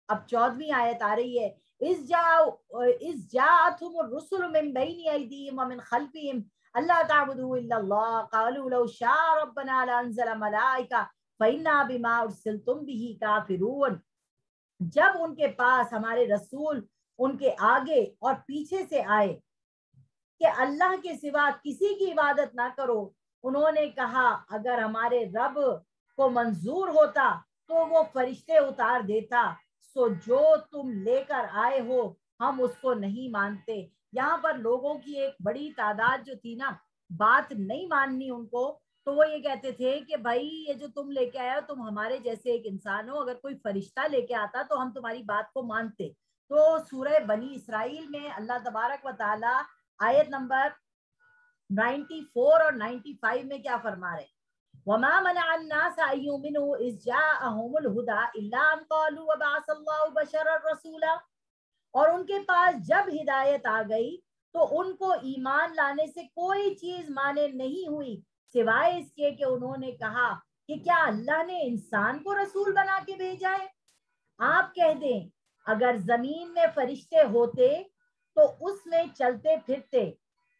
اب 14ویں آیت آ رہی ہے، اِذْ جَاءَتْهُمُ الرُّسُلُ مِن بَيْنِ أَيْدِيهِمْ وَمِنْ خَلْفِهِمْ أَلَّا تَعْبُدُوا إِلَّا اللَّهَ قَالُوا لَوْ شَاءَ رَبُّنَا لَأَنزَلَ مَلَائِكَةً فَإِنَّا بِمَا أُرْسِلْتُمْ بِهِ كَافِرُونَ۔ جب ان کے پاس ہمارے رسول ان کے آگے اور پیچھے سے آئے کہ اللہ کے سوا کسی کی عبادت نہ کرو، انہوں نے کہا اگر ہمارے رب کو منظور ہوتا تو وہ فرشتے اتار دیتا، سو جو تم لے کر آئے ہو ہم اس کو نہیں مانتے۔ یہاں پر لوگوں کی ایک بڑی تعداد جو تھی نا، بات نہیں ماننی ان کو، تو وہ یہ کہتے تھے کہ بھائی یہ جو تم لے کے آئے ہو تم ہمارے جیسے ایک انسان ہو، اگر کوئی فرشتہ لے کے آتا تو ہم تمہاری بات کو مانتے۔ تو سورہ بنی اسرائیل میں اللہ تبارک و تعالی آیت نمبر 94 اور 95 میں کیا فرما رہے ہیں، وَمَا مَنَعَ النَّاسَ أَن يُؤْمِنُوا إِذْ جَاءَهُمُ الْهُدَىٰ إِلَّا أَن قَالُوا وَبَعَثَ اللَّهُ بَشَرًا رَّسُولًا۔ اور ان کے پاس جب ہدایت آ گئی تو ان کو ایمان لانے سے کوئی چیز مانے نہیں ہوئی سوائے اس کے کہ انہوں نے کہا کہ کیا اللہ نے انسان کو رسول بنا کے بھیجا ہے۔ آپ کہہ دیں اگر زمین میں فرشتے ہوتے تو اس میں چلتے پھرتے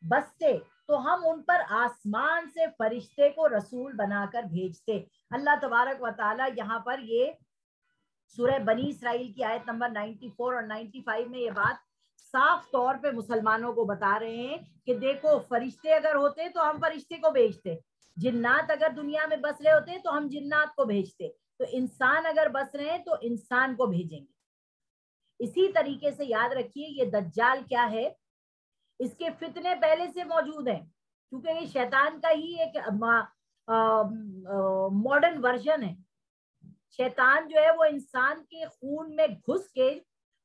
بستے تو ہم ان پر آسمان سے فرشتے کو رسول بنا کر بھیجتے۔ اللہ تبارک و تعالی یہاں پر یہ سورہ بنی اسرائیل کی آیت نمبر 94 اور 95 میں یہ بات صاف طور پہ مسلمانوں کو بتا رہے ہیں کہ دیکھو فرشتے اگر ہوتے تو ہم فرشتے کو بھیجتے، جنات اگر دنیا میں بس رہے ہوتے تو ہم جنات کو بھیجتے، تو انسان اگر بس رہے ہیں تو انسان کو بھیجیں گے۔ اسی طریقے سے یاد رکھیے یہ دجال کیا ہے، اس کے فتنے پہلے سے موجود ہیں، کیونکہ یہ شیطان کا ہی ایک ماڈرن ورژن ہے۔ شیطان جو ہے وہ انسان کے خون میں گھس کے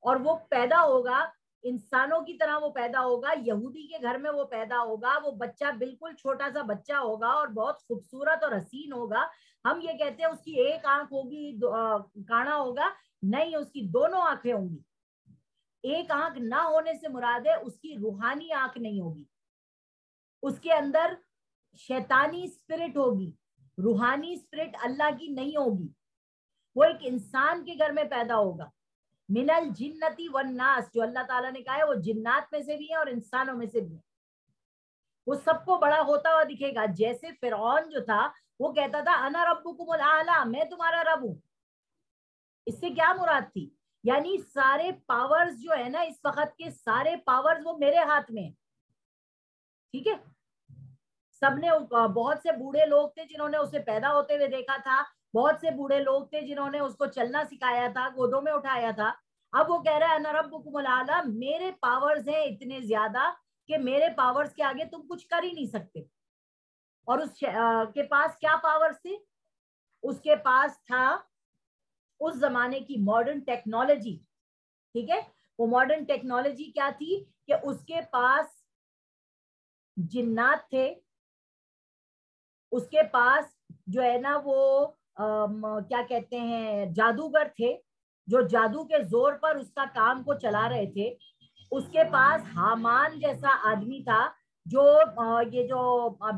اور وہ پیدا ہوگا انسانوں کی طرح، وہ پیدا ہوگا یہودی کے گھر میں، وہ پیدا ہوگا، وہ بچہ بالکل چھوٹا سا بچہ ہوگا اور بہت خوبصورت اور حسین ہوگا۔ ہم یہ کہتے ہیں اس کی ایک آنکھ ہوگی کانا ہوگا، نہیں، اس کی دونوں آنکھیں ہوں گی۔ ایک آنکھ نہ ہونے سے مراد ہے اس کی روحانی آنکھ نہیں ہوگی، اس کے اندر شیطانی اسپرٹ ہوگی، روحانی اسپرٹ اللہ کی نہیں ہوگی۔ وہ ایک انسان کے گھر میں پیدا ہوگا، من الجنتی والناس، جو اللہ تعالیٰ نے کہا ہے وہ جنات میں سے بھی ہے اور انسانوں میں سے بھی ہے۔ وہ سب کو بڑا ہوتا ہوا دکھے گا، جیسے فرعون جو تھا وہ کہتا تھا انا ربکم الاعلی، میں تمہارا رب ہوں۔ اس سے کیا مراد تھی، یعنی سارے پاورز جو ہے نا اس وقت کے سارے پاورز وہ میرے ہاتھ میں ہیں، ٹھیک ہے۔ سب نے بہت سے بوڑھے لوگ تھے جنہوں نے اسے پیدا ہوتے ہوئے دیکھا تھا، بہت سے بوڑھے لوگ تھے جنہوں نے اس کو چلنا سکھایا تھا، گودوں میں اٹھایا تھا۔ اب وہ کہہ رہا ہے انا ربکم الاعلی، میرے پاورز ہیں اتنے زیادہ کہ میرے پاورز کے آگے تم کچھ کر ہی نہیں سکتے۔ اور اس کے پاس کیا پاورز تھے، اس کے پاس تھا اس زمانے کی ماڈرن ٹیکنالوجی، ٹھیک ہے۔ وہ ماڈرن ٹیکنالوجی کیا تھی کہ اس کے پاس جنات تھے، اس کے پاس جو ہے نا وہ کیا کہتے ہیں جادوگر تھے جو جادو کے زور پر اس کا کام کو چلا رہے تھے۔ اس کے پاس حامان جیسا آدمی تھا جو یہ جو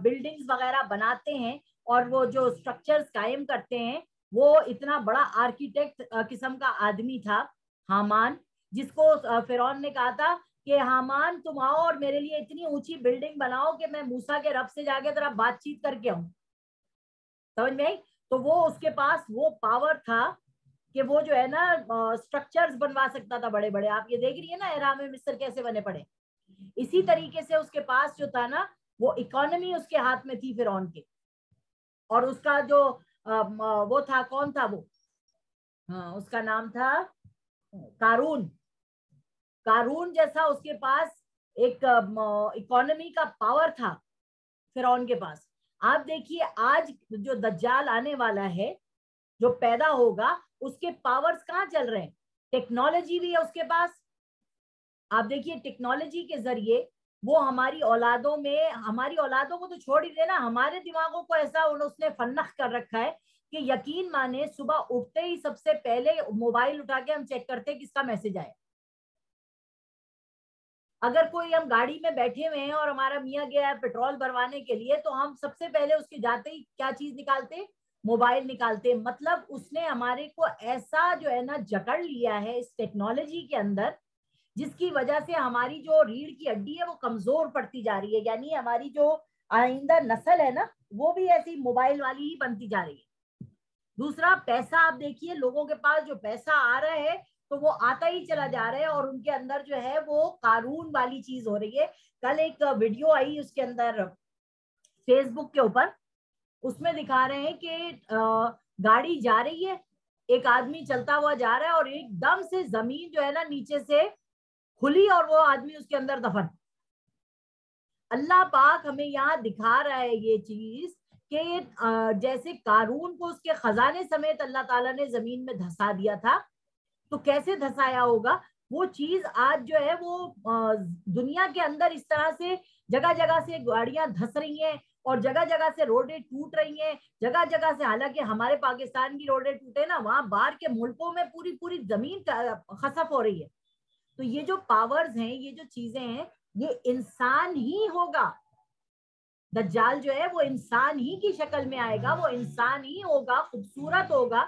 بلڈنگز وغیرہ بناتے ہیں اور وہ جو اسٹرکچرز قائم کرتے ہیں، وہ اتنا بڑا آرکیٹیکٹ قسم کا آدمی تھا حامان، جس کو فرعون نے کہا تھا کہ حامان تم آؤ اور میرے لیے اتنی اونچی بلڈنگ بناؤ کہ میں موسیٰ کے رب سے جا کے ذرا بات چیت کر کے آؤں، سمجھ میں آئی؟ تو وہ اس کے پاس وہ پاور تھا کہ وہ جو ہے نا اسٹرکچرز بنوا سکتا تھا بڑے بڑے۔ آپ یہ دیکھ رہی ہے نا اہرام مصر کیسے بنے پڑے، اسی طریقے سے اس کے پاس جو تھا نا وہ اکانومی اس کے ہاتھ میں تھی فرعون کے، اور اس کا جو وہ تھا، کون تھا وہ، اس کا نام تھا قارون۔ قارون جیسا اس کے پاس ایک اکانومی کا پاور تھا فرعون کے پاس۔ آپ دیکھیے آج جو دجال آنے والا ہے جو پیدا ہوگا، اس کے پاورز کہاں چل رہے ہیں، ٹیکنالوجی بھی ہے اس کے پاس، آپ دیکھیے ٹیکنالوجی کے ذریعے وہ ہماری اولادوں میں, ہماری اولادوں کو تو چھوڑ ہی دینا, ہمارے دماغوں کو ایسا اس نے فنخ کر رکھا ہے کہ یقین مانے صبح اٹھتے ہی سب سے پہلے موبائل اٹھا کے ہم چیک کرتے ہیں کس کا میسج آیا. اگر کوئی ہم گاڑی میں بیٹھے ہوئے ہیں اور ہمارا میاں گیا ہے پیٹرول بھروانے کے لیے تو ہم سب سے پہلے اس کے جاتے ہی کیا چیز نکالتے, موبائل نکالتے. مطلب اس نے ہمارے کو ایسا جو ہے نا جکڑ لیا ہے اس ٹیکنالوجی کے اندر, جس کی وجہ سے ہماری جو ریڑھ کی ہڈی ہے وہ کمزور پڑتی جا رہی ہے. یعنی ہماری جو آئندہ نسل ہے نا وہ بھی ایسی موبائل والی ہی بنتی جا رہی ہے. دوسرا پیسہ, آپ دیکھیے لوگوں کے پاس جو پیسہ آ رہا ہے تو وہ آتا ہی چلا جا رہا ہے اور ان کے اندر جو ہے وہ قارون والی چیز ہو رہی ہے. کل ایک ویڈیو آئی اس کے اندر فیس بک کے اوپر, اس میں دکھا رہے ہیں کہ گاڑی جا رہی ہے, ایک آدمی چلتا ہوا جا رہا ہے اور ایک دم سے زمین جو ہے نا نیچے سے کھلی اور وہ آدمی اس کے اندر دفن. اللہ پاک ہمیں یہاں دکھا رہا ہے یہ چیز کہ جیسے قارون کو اس کے خزانے سمیت اللہ تعالیٰ نے زمین میں دھسا دیا تھا, تو کیسے دھسایا ہوگا وہ چیز آج جو ہے وہ دنیا کے اندر اس طرح سے جگہ جگہ سے گاڑیاں دھس رہی ہیں اور جگہ جگہ سے روڈیں ٹوٹ رہی ہیں جگہ جگہ سے. حالانکہ ہمارے پاکستان کی روڈیں ٹوٹے نا, وہاں باہر کے ملکوں میں پوری پوری زمین خسف ہو رہی ہے. تو یہ جو پاورز ہیں, یہ جو چیزیں ہیں, یہ انسان ہی ہوگا. دجال جو ہے وہ انسان ہی کی شکل میں آئے گا, وہ انسان ہی ہوگا, خوبصورت ہوگا,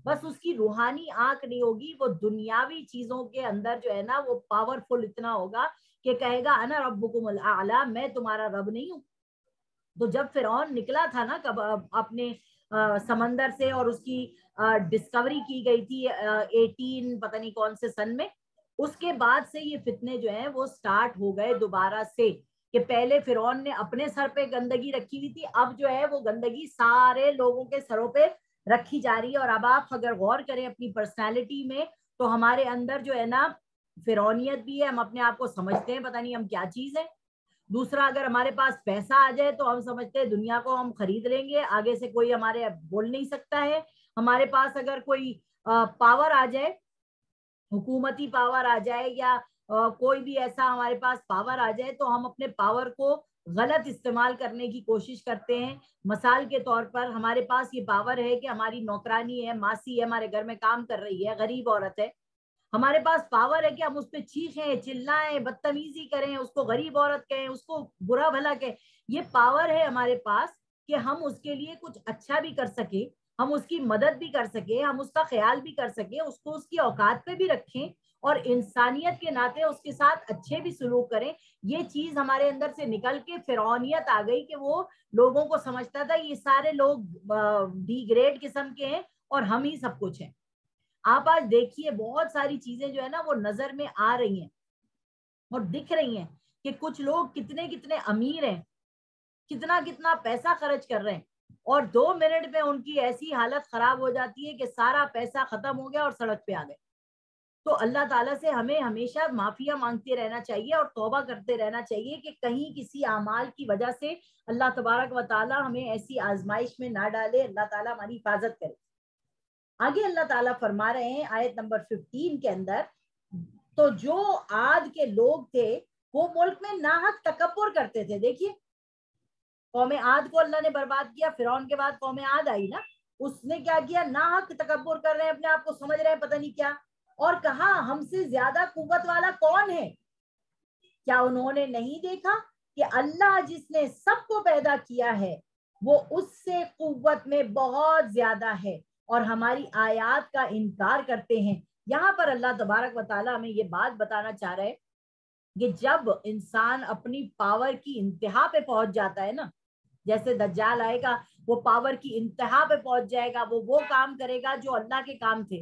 بس اس کی روحانی آنکھ نہیں ہوگی. وہ دنیاوی چیزوں کے اندر جو ہے نا وہ پاورفل اتنا ہوگا کہ کہے گا انا ربکم الاعلی, میں تمہارا رب نہیں ہوں. تو جب فرعون نکلا تھا نا اپنے سمندر سے اور اس کی ڈسکوری کی گئی تھی 18 پتہ نہیں کون سے سن میں, اس کے بعد سے یہ فتنے جو ہیں وہ سٹارٹ ہو گئے دوبارہ سے. کہ پہلے فرعون نے اپنے سر پہ گندگی رکھی ہوئی تھی, اب جو ہے وہ گندگی سارے لوگوں کے سروں پہ رکھی جا رہی ہے. اور اب آپ اگر غور کریں اپنی پرسنالٹی میں تو ہمارے اندر جو ہے نا فرعونیت بھی ہے, ہم اپنے آپ کو سمجھتے ہیں پتہ نہیں ہم کیا چیز ہے. دوسرا, اگر ہمارے پاس پیسہ آ جائے تو ہم سمجھتے ہیں دنیا کو ہم خرید لیں گے, آگے سے کوئی ہمارے بول نہیں سکتا ہے. ہمارے پاس اگر کوئی پاور آ جائے, حکومتی پاور آ جائے یا کوئی بھی ایسا ہمارے پاس پاور آ جائے تو ہم اپنے پاور کو غلط استعمال کرنے کی کوشش کرتے ہیں. مثال کے طور پر ہمارے پاس یہ پاور ہے کہ ہماری نوکرانی ہے, ماسی ہے, ہمارے گھر میں کام کر رہی ہے, غریب عورت ہے, ہمارے پاس پاور ہے کہ ہم اس پہ چیخیں, چلائیں, بدتمیزی کریں, اس کو غریب عورت کہیں, اس کو برا بھلا کہیں. یہ پاور ہے ہمارے پاس کہ ہم اس کے لیے کچھ اچھا بھی کر سکیں, ہم اس کی مدد بھی کر سکیں, ہم اس کا خیال بھی کر سکیں, اس کو اس کی اوقات پہ بھی رکھیں اور انسانیت کے ناطے اس کے ساتھ اچھے بھی سلوک کریں. یہ چیز ہمارے اندر سے نکل کے فرعونیت آ گئی کہ وہ لوگوں کو سمجھتا تھا یہ سارے لوگ ڈی گریڈ قسم کے ہیں اور ہم ہی سب کچھ ہیں. آپ آج دیکھیے بہت ساری چیزیں جو ہے نا وہ نظر میں آ رہی ہیں اور دکھ رہی ہیں کہ کچھ لوگ کتنے کتنے امیر ہیں, کتنا کتنا پیسہ خرچ کر رہے ہیں, اور 2 منٹ میں ان کی ایسی حالت خراب ہو جاتی ہے کہ سارا پیسہ ختم ہو گیا اور سڑک پہ آ گئے. تو اللہ تعالیٰ سے ہمیں ہمیشہ معافیا مانگتے رہنا چاہیے اور توبہ کرتے رہنا چاہیے کہ کہیں کسی اعمال کی وجہ سے اللہ تبارک و تعالیٰ ہمیں ایسی آزمائش میں نہ ڈالے, اللہ تعالیٰ ہماری حفاظت کرے. آگے اللہ تعالیٰ فرما رہے ہیں آیت نمبر 15 کے اندر, تو جو عاد کے لوگ تھے وہ ملک میں ناحق تکبر کرتے تھے. دیکھیے قوم عاد کو اللہ نے برباد کیا, فرعون کے بعد قوم عاد آئی نا, اس نے کیا کیا, ناحق تکبر کر رہے ہیں, اپنے آپ کو سمجھ رہے ہیں پتہ نہیں کیا, اور کہا ہم سے زیادہ قوت والا کون ہے. کیا انہوں نے نہیں دیکھا کہ اللہ جس نے سب کو پیدا کیا ہے وہ اس سے قوت میں بہت زیادہ ہے اور ہماری آیات کا انکار کرتے ہیں. یہاں پر اللہ تبارک و تعالیٰ ہمیں یہ بات بتانا چاہ رہے کہ جب انسان اپنی پاور کی انتہا پہ پہنچ جاتا ہے نا, جیسے دجال آئے گا وہ پاور کی انتہا پہ پہنچ جائے گا, وہ کام کرے گا جو اللہ کے کام تھے.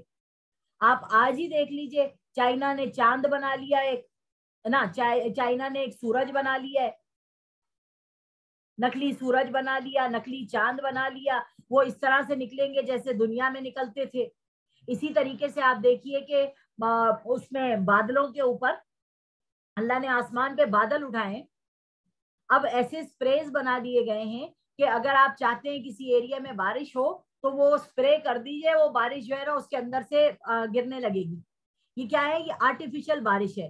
آپ آج ہی دیکھ لیجئے, چائنا نے چاند بنا لیا ایک نا, چائنا نے ایک سورج بنا لیا ہے, نکلی سورج بنا لیا, نکلی چاند بنا لیا, وہ اس طرح سے نکلیں گے جیسے دنیا میں نکلتے تھے. اسی طریقے سے آپ دیکھیے کہ اس میں بادلوں کے اوپر اللہ نے آسمان پہ بادل اٹھائے, اب ایسے سپریز بنا دیے گئے ہیں کہ اگر آپ چاہتے ہیں کسی ایریا میں بارش ہو تو وہ سپرے کر دیجئے, وہ بارش جو ہے نا اس کے اندر سے گرنے لگے گی. یہ کیا ہے, یہ آرٹیفیشل بارش ہے.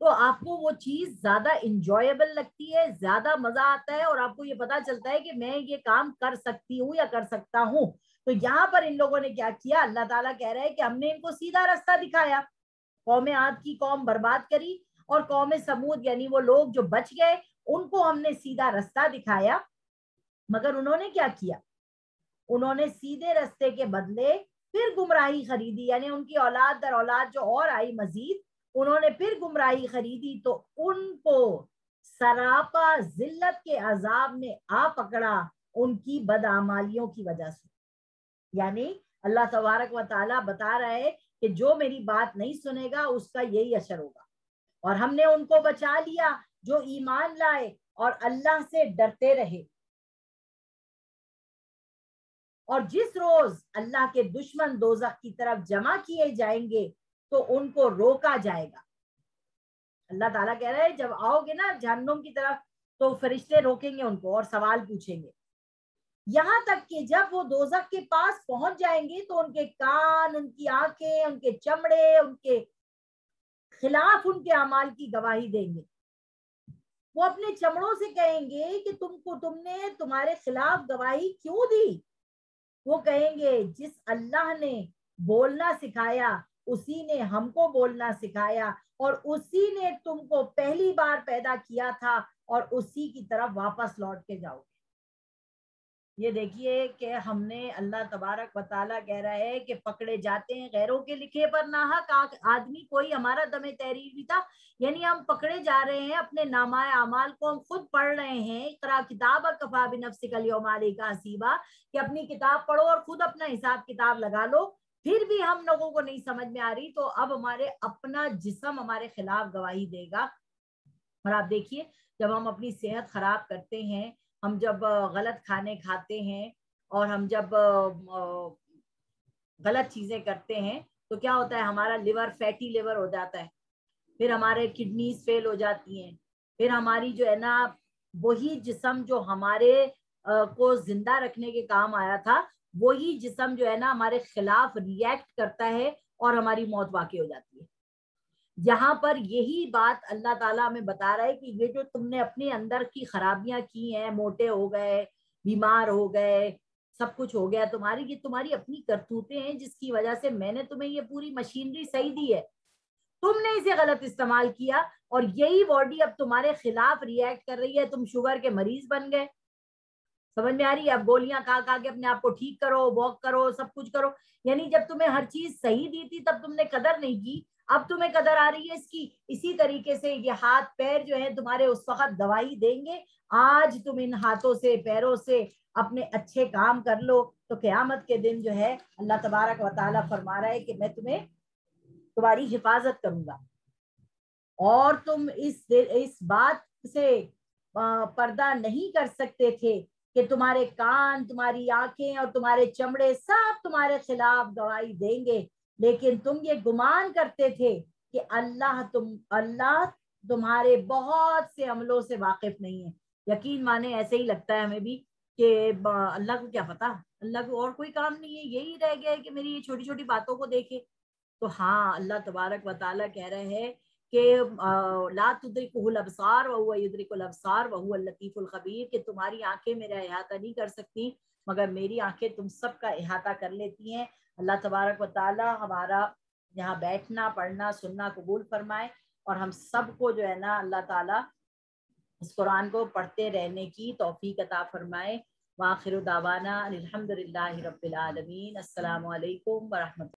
تو آپ کو وہ چیز زیادہ انجوائبل لگتی ہے, زیادہ مزہ آتا ہے, اور آپ کو یہ پتا چلتا ہے کہ میں یہ کام کر سکتی ہوں یا کر سکتا ہوں. تو یہاں پر ان لوگوں نے کیا کیا, اللہ تعالیٰ کہہ رہے ہیں کہ ہم نے ان کو سیدھا راستہ دکھایا. قوم عاد کی قوم برباد کری, اور قوم سمود یعنی وہ لوگ جو بچ گئے ان کو ہم نے سیدھا راستہ دکھایا. مگر انہوں نے کیا کیا, انہوں نے سیدھے راستے کے بدلے پھر گمراہی خریدی, یعنی ان کی اولاد در اولاد جو اور آئی مزید, انہوں نے پھر گمراہی خریدی. تو ان کو سراپا ذلت کے عذاب نے آ پکڑا ان کی بدعمالیوں کی وجہ سے. یعنی اللہ تبارک و تعالیٰ بتا رہا ہے کہ جو میری بات نہیں سنے گا اس کا یہی اثر ہوگا. اور ہم نے ان کو بچا لیا جو ایمان لائے اور اللہ سے ڈرتے رہے. اور جس روز اللہ کے دشمن دوزخ کی طرف جمع کیے جائیں گے تو ان کو روکا جائے گا. اللہ تعالیٰ کہہ رہا ہے جب آؤ گے نا جہنم کی طرف تو فرشتے روکیں گے ان کو اور سوال پوچھیں گے, یہاں تک کہ جب وہ دوزخ کے پاس پہنچ جائیں گے تو ان کے کان, ان کی آنکھیں, ان کے چمڑے ان کے خلاف ان کے اعمال کی گواہی دیں گے. وہ اپنے چمڑوں سے کہیں گے کہ تم نے تمہارے خلاف گواہی کیوں دی. وہ کہیں گے جس اللہ نے بولنا سکھایا اسی نے ہم کو بولنا سکھایا, اور اسی نے تم کو پہلی بار پیدا کیا تھا اور اسی کی طرف واپس لوٹ کے جاؤ. یہ دیکھیے کہ ہم نے, اللہ تبارک و تعالیٰ کہہ رہا ہے کہ پکڑے جاتے ہیں غیروں کے لکھے پر ناحق آدمی, کوئی ہمارا دم تحریر بھی تھا. یعنی ہم پکڑے جا رہے ہیں, اپنے نامہ اعمال کو ہم خود پڑھ رہے ہیں. اقرا کتاب کفا بنفسک الیوم علیک حسیبا, کہ اپنی کتاب پڑھو اور خود اپنا حساب کتاب لگا لو. پھر بھی ہم لوگوں کو نہیں سمجھ میں آ رہی, تو اب ہمارے اپنا جسم ہمارے خلاف گواہی دے گا. اور آپ دیکھیے جب ہم اپنی صحت خراب کرتے ہیں, ہم جب غلط کھانے کھاتے ہیں اور ہم جب غلط چیزیں کرتے ہیں تو کیا ہوتا ہے, ہمارا لیور فیٹی لیور ہو جاتا ہے, پھر ہمارے کڈنیز فیل ہو جاتی ہیں, پھر ہماری جو ہے نا وہی جسم جو ہمارے کو زندہ رکھنے کے کام آیا تھا وہی جسم جو ہے نا ہمارے خلاف ریئیکٹ کرتا ہے اور ہماری موت واقع ہو جاتی ہے. یہاں پر یہی بات اللہ تعالیٰ ہمیں بتا رہا ہے کہ یہ جو تم نے اپنے اندر کی خرابیاں کی ہیں, موٹے ہو گئے, بیمار ہو گئے, سب کچھ ہو گیا تمہاری, یہ تمہاری اپنی کرتوتیں ہیں جس کی وجہ سے میں نے تمہیں یہ پوری مشینری صحیح دی ہے, تم نے اسے غلط استعمال کیا اور یہی باڈی اب تمہارے خلاف ریئیکٹ کر رہی ہے. تم شوگر کے مریض بن گئے, سمجھ میں آ رہی ہے, اب گولیاں کھا کھا کے اپنے آپ کو ٹھیک کرو, واک کرو, سب کچھ کرو. یعنی جب تمہیں ہر چیز صحیح دی تھی تب تم نے قدر نہیں کی, اب تمہیں قدر آ رہی ہے اس کی. اسی طریقے سے یہ ہاتھ پیر جو ہیں تمہارے اس وقت گواہی دیں گے. آج تم ان ہاتھوں سے پیروں سے اپنے اچھے کام کر لو تو قیامت کے دن جو ہے اللہ تبارک و تعالیٰ فرما رہا ہے کہ میں تمہیں تمہاری حفاظت کروں گا. اور تم اس بات سے پردہ نہیں کر سکتے تھے کہ تمہارے کان, تمہاری آنکھیں اور تمہارے چمڑے سب تمہارے خلاف گواہی دیں گے, لیکن تم یہ گمان کرتے تھے کہ اللہ تمہارے بہت سے عملوں سے واقف نہیں ہے. یقین مانے ایسے ہی لگتا ہے ہمیں بھی کہ اللہ کو کیا پتا, اللہ کو اور کوئی کام نہیں ہے, یہی رہ گیا ہے کہ میری یہ چھوٹی چھوٹی باتوں کو دیکھے. تو ہاں اللہ تبارک و تعالیٰ کہہ رہے ہیں کہ لا تدرکہ الابصار وہو یدرک الابصار وہو اللطیف الخبیر, کہ تمہاری آنکھیں میرا احاطہ نہیں کر سکتی مگر میری آنکھیں تم سب کا احاطہ کر لیتی ہیں. اللہ تبارک و تعالیٰ ہمارا یہاں بیٹھنا, پڑھنا, سننا قبول فرمائے, اور ہم سب کو جو ہے نا اللہ تعالیٰ اس قرآن کو پڑھتے رہنے کی توفیق عطا فرمائے. وآخر دعوانا الحمد للہ رب العالمین. السلام علیکم ورحمۃ اللہ.